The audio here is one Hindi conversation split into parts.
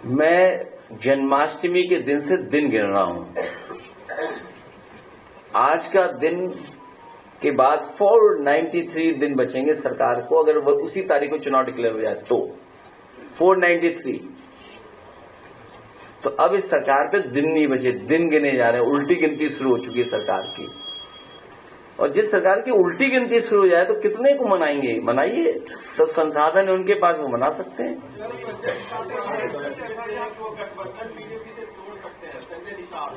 मैं जन्माष्टमी के दिन से दिन गिन रहा हूं। आज का दिन के बाद 493 दिन बचेंगे सरकार को, अगर वो उसी तारीख को चुनाव डिक्लेयर हो जाए तो 493। तो अब इस सरकार पे दिन नहीं बचे, दिन गिने जा रहे हैं। उल्टी गिनती शुरू हो चुकी है सरकार की, और जिस सरकार की उल्टी गिनती शुरू हो जाए तो कितने को मनाएंगे? मनाइए, सब संसाधन है उनके पास, वो मना सकते हैं।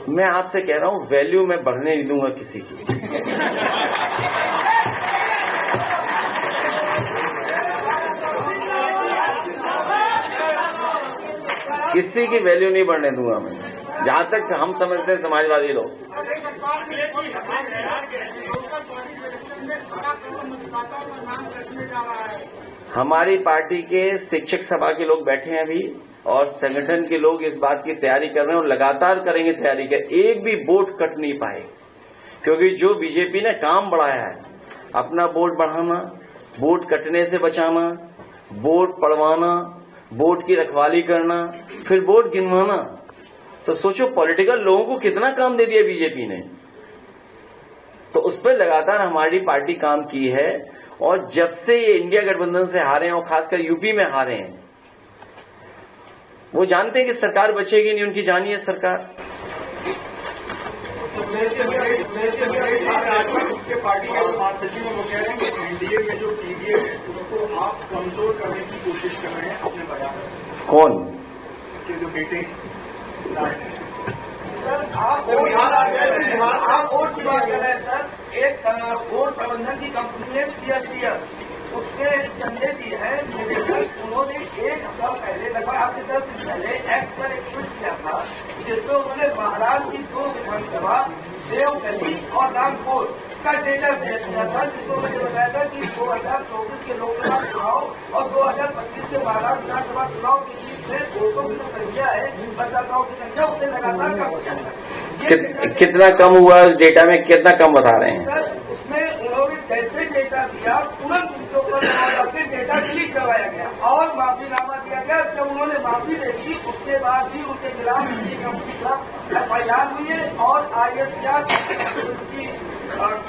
मैं आपसे कह रहा हूं, वैल्यू मैं बढ़ने नहीं दूंगा किसी की। किसी की वैल्यू नहीं बढ़ने दूंगा मैं, जहां तक हम समझते हैं समाजवादी लोग। हमारी पार्टी के शिक्षक सभा के लोग बैठे हैं अभी, और संगठन के लोग इस बात की तैयारी कर रहे हैं और लगातार करेंगे तैयारी के। एक भी वोट कट नहीं पाए, क्योंकि जो बीजेपी ने काम बढ़ाया है, अपना वोट बढ़ाना, वोट कटने से बचाना, वोट पड़वाना, वोट की रखवाली करना, फिर वोट गिनवाना, तो सोचो पॉलिटिकल लोगों को कितना काम दे दिया बीजेपी ने। तो उस पर लगातार हमारी पार्टी काम की है, और जब से ये इंडिया गठबंधन से हारे हैं, और खासकर यूपी में हारे हैं, वो जानते हैं कि सरकार बचेगी नहीं, उनकी जानी है सरकार। पार्टी के महासचिव वो कह रहे हैं कि एनडीए में जो टीडीए है उसको आप कमजोर करने की कोशिश कर रहे हैं अपने बयान में। कौन? के जो बेटे आप वोट की बात कर रहे हैं सर। एक वोट प्रबंधन की कंपनी है सीएससीएस, उसके चंदे जी है निदेशक, उन्होंने एक हफ्ता पहले, लगभग आपके 10 दिन पहले एक्ट पर एक ट्वीट किया था, जिसमें उन्होंने महाराष्ट्र की 2 विधानसभा देवगली और रामपुर का डेटा शेयर किया था, जिसको उन्होंने बताया था कि 2024 के लोकसभा चुनाव और 2025 के महाराष्ट्र विधानसभा चुनाव के बीच में वोटों की जो संख्या है, मतदाताओं की संख्या उससे लगातार कम हो जाएगा। कितना कम हुआ उस डेटा में? कितना कम बता रहे हैं सर? उसमें उन्होंने जैसे डेटा दिया, तुरंत उनके ऊपर डेटा डिलीट करवाया गया और माफीनामा दिया गया। जब उन्होंने माफी दे दी, उसके बाद भी उनके खिलाफ कंपनी का FIR हुई है, और ISR की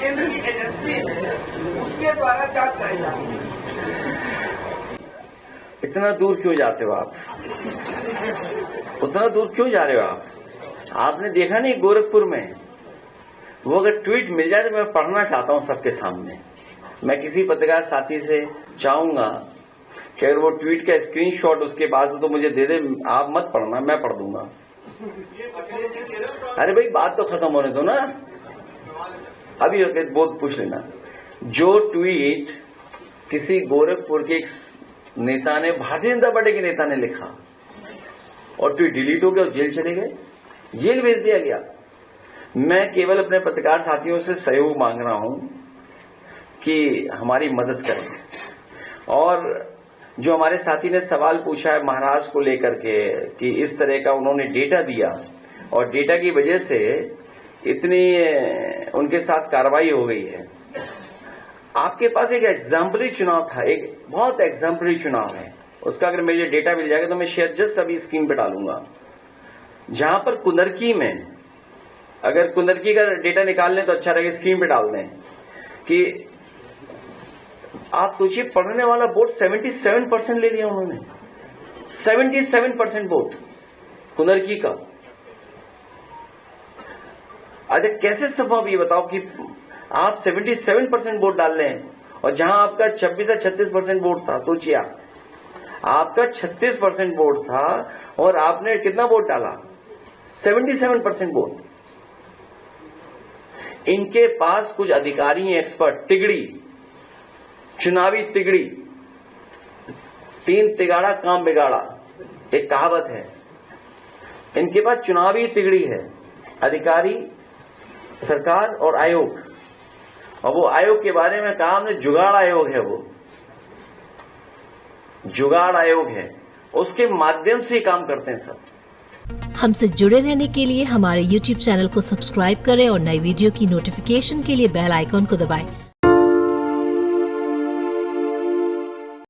केंद्र की एजेंसी है, उसके द्वारा जांच कराई जा रही है। इतना दूर क्यों जाते हो आप? उतना दूर क्यों जा रहे हो आप? आपने देखा नहीं गोरखपुर में? वो अगर ट्वीट मिल जाए तो मैं पढ़ना चाहता हूं सबके सामने। मैं किसी पत्रकार साथी से चाहूंगा कि अगर वो ट्वीट का स्क्रीनशॉट उसके पास हो तो मुझे दे दे, आप मत पढ़ना, मैं पढ़ दूंगा। अरे भाई, बात तो खत्म होने दो ना, अभी बहुत पूछ लेना। जो ट्वीट किसी गोरखपुर के नेता ने, भारतीय जनता पार्टी के नेता ने लिखा, और ट्वीट डिलीट हो गया और जेल चले गए, जेल भेज दिया गया। मैं केवल अपने पत्रकार साथियों से सहयोग मांग रहा हूं कि हमारी मदद करें। और जो हमारे साथी ने सवाल पूछा है महाराष्ट्र को लेकर के, कि इस तरह का उन्होंने डेटा दिया और डेटा की वजह से इतनी उनके साथ कार्रवाई हो गई है। आपके पास एक एग्जाम्पलरी चुनाव था, एक बहुत एग्जाम्पलरी चुनाव है, उसका अगर मुझे डेटा मिल जाएगा तो मैं शेयर जस्ट अभी स्क्रीन पे डालूंगा। जहां पर कुंदरकी में, अगर कुंदरकी का डेटा निकाल लें तो अच्छा रहेगा, स्क्रीन पे डाल दें। कि आप सोचिए, पढ़ने वाला वोट 77% ले लिया उन्होंने, 77% वोट कुंदरकी का। अच्छा, कैसे संभव ये बताओ कि आप 77% वोट डाल रहे हैं, और जहां आपका 26 या 36% वोट था। सोचिए आपका 36% वोट था और आपने कितना वोट डाला? 77% वोट। इनके पास कुछ अधिकारी हैं, एक्सपर्ट, तिगड़ी, चुनावी तिगड़ी, 3 तिगाड़ा काम बिगाड़ा, एक कहावत है। इनके पास चुनावी तिगड़ी है, अधिकारी, सरकार और आयोग। और वो आयोग के बारे में कहा हमने, जुगाड़ आयोग है, वो जुगाड़ आयोग है, उसके माध्यम से काम करते हैं सब। हमसे जुड़े रहने के लिए हमारे YouTube चैनल को सब्सक्राइब करें और नई वीडियो की नोटिफिकेशन के लिए बेल आइकॉन को दबाएं।